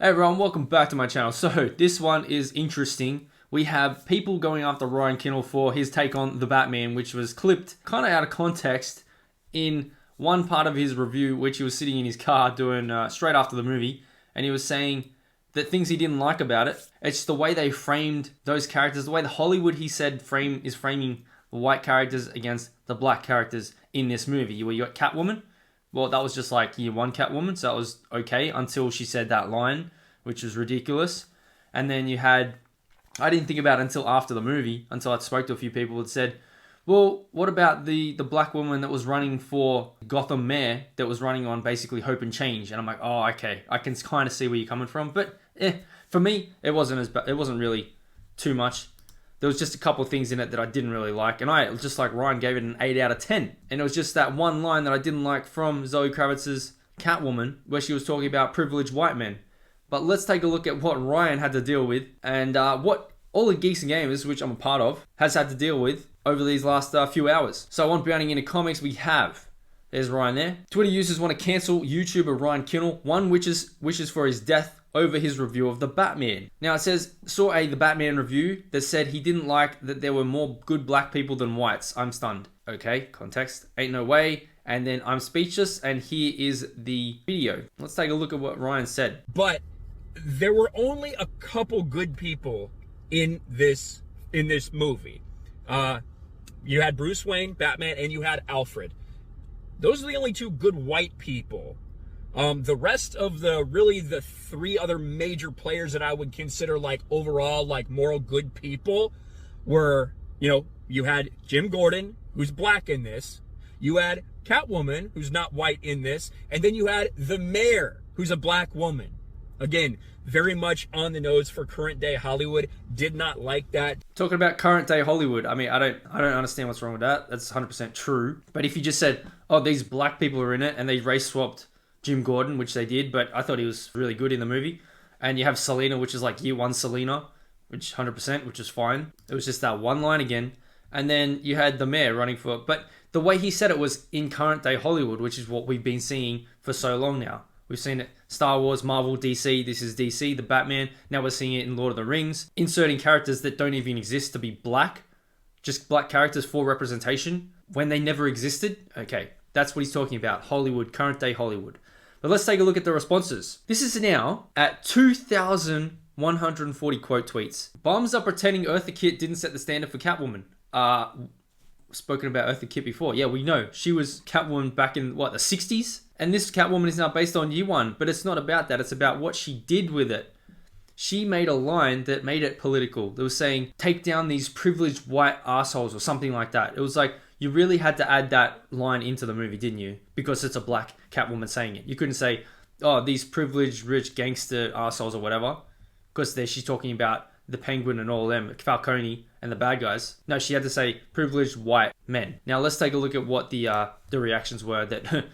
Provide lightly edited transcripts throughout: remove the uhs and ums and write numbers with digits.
Hey everyone, welcome back to my channel. So this one is interesting. We have people going after Ryan Kinel for his take on the Batman, which was clipped kind of out of context in one part of his review, which he was sitting in his car doing straight after the movie, and he was saying that things he didn't like about it. It's the way they framed those characters, the way the Hollywood, he said, is framing the white characters against the black characters in this movie. Where you got Catwoman. Well, that was just like year one Catwoman, so that was okay until she said that line, which was ridiculous. And then you had, I didn't think about it until after the movie, until I spoke to a few people that said, well, what about the black woman that was running for Gotham mayor, that was running on basically hope and change? And I'm like, oh, okay, I can kind of see where you're coming from. But for me, it wasn't as bad. It wasn't really too much. There was just a couple of things in it that I didn't really like. And I, just like Ryan, gave it an 8 out of 10. And it was just that one line that I didn't like from Zoe Kravitz's Catwoman, where she was talking about privileged white men. But let's take a look at what Ryan had to deal with, and what all the Geeks and Gamers, which I'm a part of, has had to deal with over these last few hours. So on Bounding into Comics, we have, there's Ryan there. Twitter users want to cancel YouTuber Ryan Kinel. One wishes for his death over his review of the Batman. Now it says, saw the Batman review that said he didn't like that there were more good black people than whites. I'm stunned. Okay, context. Ain't no way. And then I'm speechless, and here is the video. Let's take a look at what Ryan said. But there were only a couple good people in this movie. You had Bruce Wayne, Batman, and you had Alfred. Those are the only two good white people. The rest of the three other major players that I would consider like overall like moral good people were, you had Jim Gordon, who's black in this. You had Catwoman, who's not white in this. And then you had the mayor, who's a black woman. Again, very much on the nose for current day Hollywood. Did not like that. Talking about current day Hollywood, I mean, I don't understand what's wrong with that. That's 100% true. But if you just said, oh, these black people are in it, and they race swapped Jim Gordon, which they did, but I thought he was really good in the movie. And you have Selena, which is like year one Selena, which 100%, which is fine. It was just that one line again. And then you had the mayor running for it. But the way he said it was in current day Hollywood, which is what we've been seeing for so long now. We've seen it Star Wars, Marvel, DC. This is DC, the Batman. Now we're seeing it in Lord of the Rings. Inserting characters that don't even exist to be black. Just black characters for representation when they never existed. Okay, that's what he's talking about. Hollywood, current day Hollywood. But let's take a look at the responses. This is now at 2,140 quote tweets. Bums are pretending Eartha Kitt didn't set the standard for Catwoman. Spoken about Eartha Kitt before. Yeah, we know. She was Catwoman back in, the 60s? And this Catwoman is now based on year one. But it's not about that. It's about what she did with it. She made a line that made it political. That was saying, take down these privileged white assholes or something like that. It was like, you really had to add that line into the movie, didn't you? Because it's a black Catwoman saying it. You couldn't say, oh, these privileged, rich gangster assholes or whatever. Because there she's talking about the Penguin and all of them, Falcone and the bad guys. No, she had to say privileged white men. Now let's take a look at what the reactions were that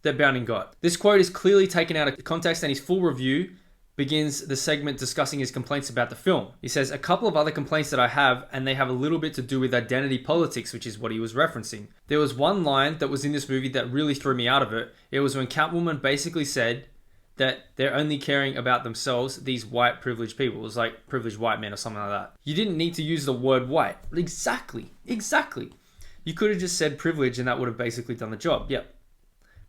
that Bounding got. This quote is clearly taken out of context, and his full review begins the segment discussing his complaints about the film. He says, a couple of other complaints that I have, and they have a little bit to do with identity politics, which is what he was referencing. There was one line that was in this movie that really threw me out of it. It was when Catwoman basically said that they're only caring about themselves, these white privileged people. It was like privileged white men or something like that. You didn't need to use the word white. Exactly. You could have just said privilege and that would have basically done the job. Yep.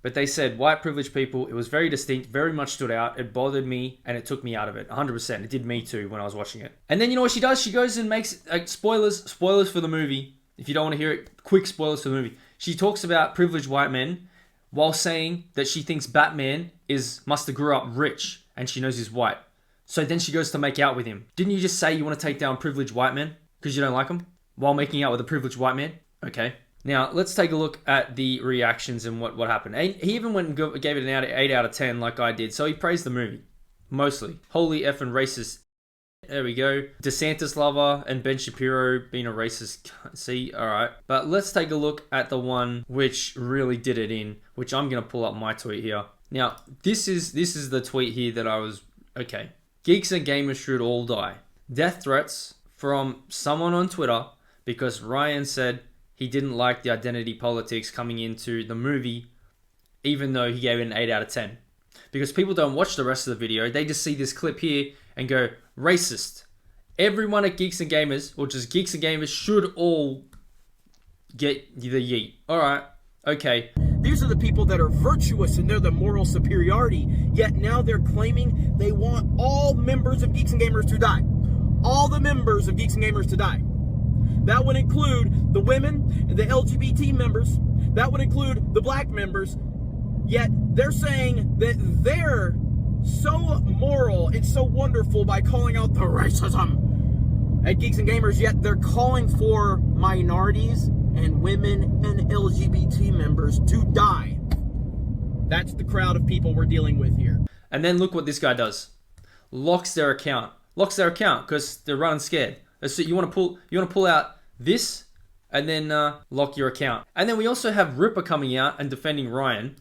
But they said white privileged people. It was very distinct, very much stood out. It bothered me and it took me out of it. 100%. It did me too when I was watching it. And then you know what she does? She goes and makes spoilers for the movie. If you don't want to hear it, quick spoilers for the movie. She talks about privileged white men while saying that she thinks Batman must have grew up rich and she knows he's white. So then she goes to make out with him. Didn't you just say you want to take down privileged white men because you don't like them while making out with a privileged white man? Okay. Now, let's take a look at the reactions and what happened. And he even went and gave it an 8 out of 10 like I did. So he praised the movie. Mostly. Holy effing racist. There we go. DeSantis lover and Ben Shapiro being a racist. See? Alright. But let's take a look at the one which really did it in. Which I'm going to pull up my tweet here. Now, this is the tweet here that I was... Okay. Geeks and gamers should all die. Death threats from someone on Twitter because Ryan said he didn't like the identity politics coming into the movie, even though he gave it an 8 out of 10. because people don't watch the rest of the video. They just see this clip here and go, racist. Everyone at Geeks and Gamers, or just Geeks and Gamers, should all get the yeet. Alright, okay. These are the people that are virtuous and they're the moral superiority, yet now they're claiming they want all members of Geeks and Gamers to die. All the members of Geeks and Gamers to die. That would include the women, the LGBT members, that would include the black members, yet they're saying that they're so moral and so wonderful by calling out the racism at Geeks and Gamers, yet they're calling for minorities and women and LGBT members to die. That's the crowd of people we're dealing with here. And then look what this guy does. Locks their account because they're running scared. So you want to pull out this and then lock your account. And then we also have Ripper coming out and defending Ryan.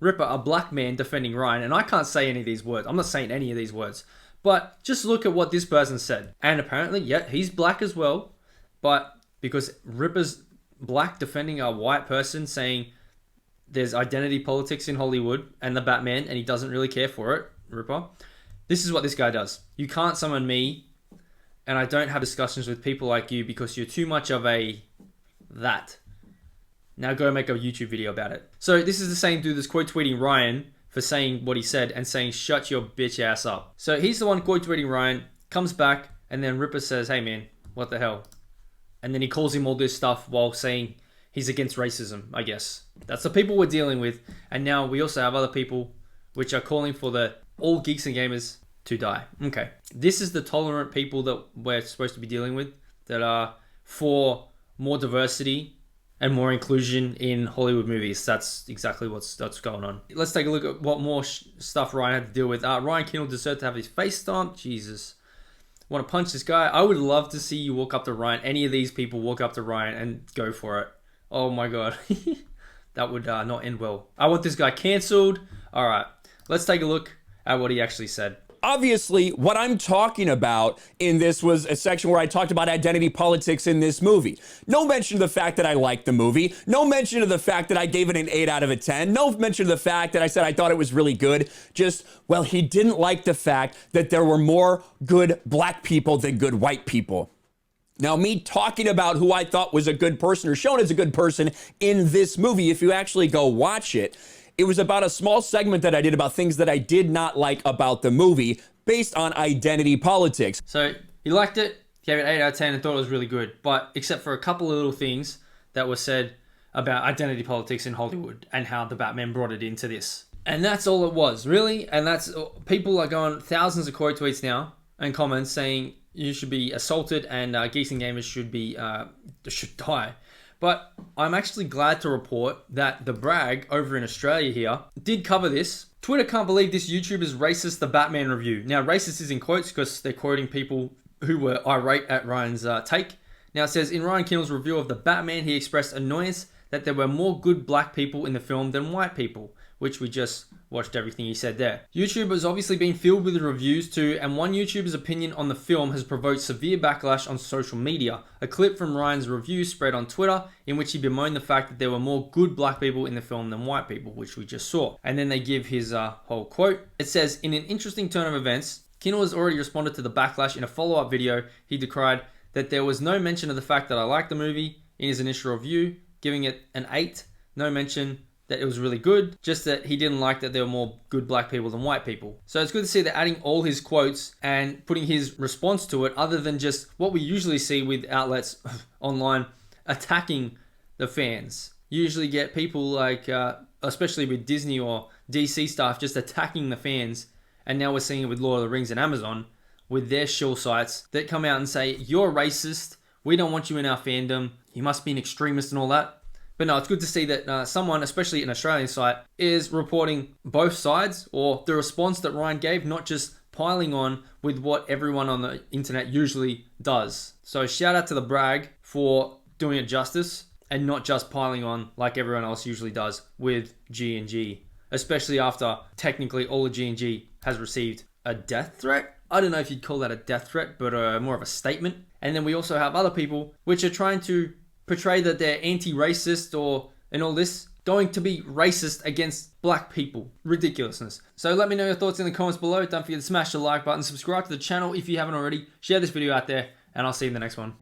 Ripper, a black man defending Ryan. And I can't say any of these words. I'm not saying any of these words. But just look at what this person said. And apparently, yeah, he's black as well. But because Ripper's black defending a white person saying there's identity politics in Hollywood and the Batman, and he doesn't really care for it, Ripper. This is what this guy does. You can't summon me, and I don't have discussions with people like you because you're too much of a that. Now go make a YouTube video about it. So this is the same dude that's quote tweeting Ryan for saying what he said and saying, shut your bitch ass up. So he's the one quote tweeting Ryan, comes back, and then Ripper says, hey man, what the hell? And then he calls him all this stuff while saying he's against racism, I guess. That's the people we're dealing with. And now we also have other people which are calling for the all Geeks and Gamers to die. Okay. This is the tolerant people that we're supposed to be dealing with, that are for more diversity and more inclusion in Hollywood movies. That's exactly what's going on. Let's take a look at what more stuff Ryan had to deal with. Ryan Kinel deserved to have his face stomped. Jesus. Want to punch this guy? I would love to see you walk up to Ryan. Any of these people walk up to Ryan and go for it. Oh my god. That would not end well. I want this guy cancelled. Alright, let's take a look at what he actually said. Obviously, what I'm talking about in this was a section where I talked about identity politics in this movie. No mention of the fact that I liked the movie. No mention of the fact that I gave it an 8 out of a 10. No mention of the fact that I said I thought it was really good. Just, well, he didn't like the fact that there were more good black people than good white people. Now, me talking about who I thought was a good person or shown as a good person in this movie, if you actually go watch it, it was about a small segment that I did about things that I did not like about the movie based on identity politics. So he liked it, gave it 8 out of 10 and thought it was really good. But except for a couple of little things that were said about identity politics in Hollywood and how the Batman brought it into this. And that's all it was, really. And that's, people are going thousands of quote tweets now and comments saying you should be assaulted and Geeks and Gamers should die. But I'm actually glad to report that The Brag over in Australia here did cover this. Twitter can't believe this YouTuber's racist The Batman review. Now, racist is in quotes because they're quoting people who were irate at Ryan's take. Now, it says, in Ryan Kinel's review of The Batman, he expressed annoyance that there were more good black people in the film than white people, which we just watched everything he said there. YouTube has obviously been filled with reviews too, and one YouTuber's opinion on the film has provoked severe backlash on social media. A clip from Ryan's review spread on Twitter in which he bemoaned the fact that there were more good black people in the film than white people, which we just saw. And then they give his whole quote. It says, in an interesting turn of events, Kinel has already responded to the backlash in a follow-up video. He decried that there was no mention of the fact that I liked the movie in his initial review, giving it an 8. No mention that it was really good, just that he didn't like that there were more good black people than white people. So it's good to see that adding all his quotes and putting his response to it, other than just what we usually see with outlets online attacking the fans. You usually get people like, especially with Disney or DC stuff, just attacking the fans. And now we're seeing it with Lord of the Rings and Amazon with their shill sites that come out and say, you're racist, we don't want you in our fandom, you must be an extremist and all that. But no, it's good to see that someone, especially an Australian site, is reporting both sides or the response that Ryan gave, not just piling on with what everyone on the internet usually does. So shout out to The Brag for doing it justice and not just piling on like everyone else usually does with G&G, especially after technically all of G&G has received a death threat. I don't know if you'd call that a death threat, but more of a statement. And then we also have other people which are trying to portray that they're anti-racist and all this, going to be racist against black people. Ridiculousness. So let me know your thoughts in the comments below. Don't forget to smash the like button, subscribe to the channel if you haven't already, share this video out there, and I'll see you in the next one.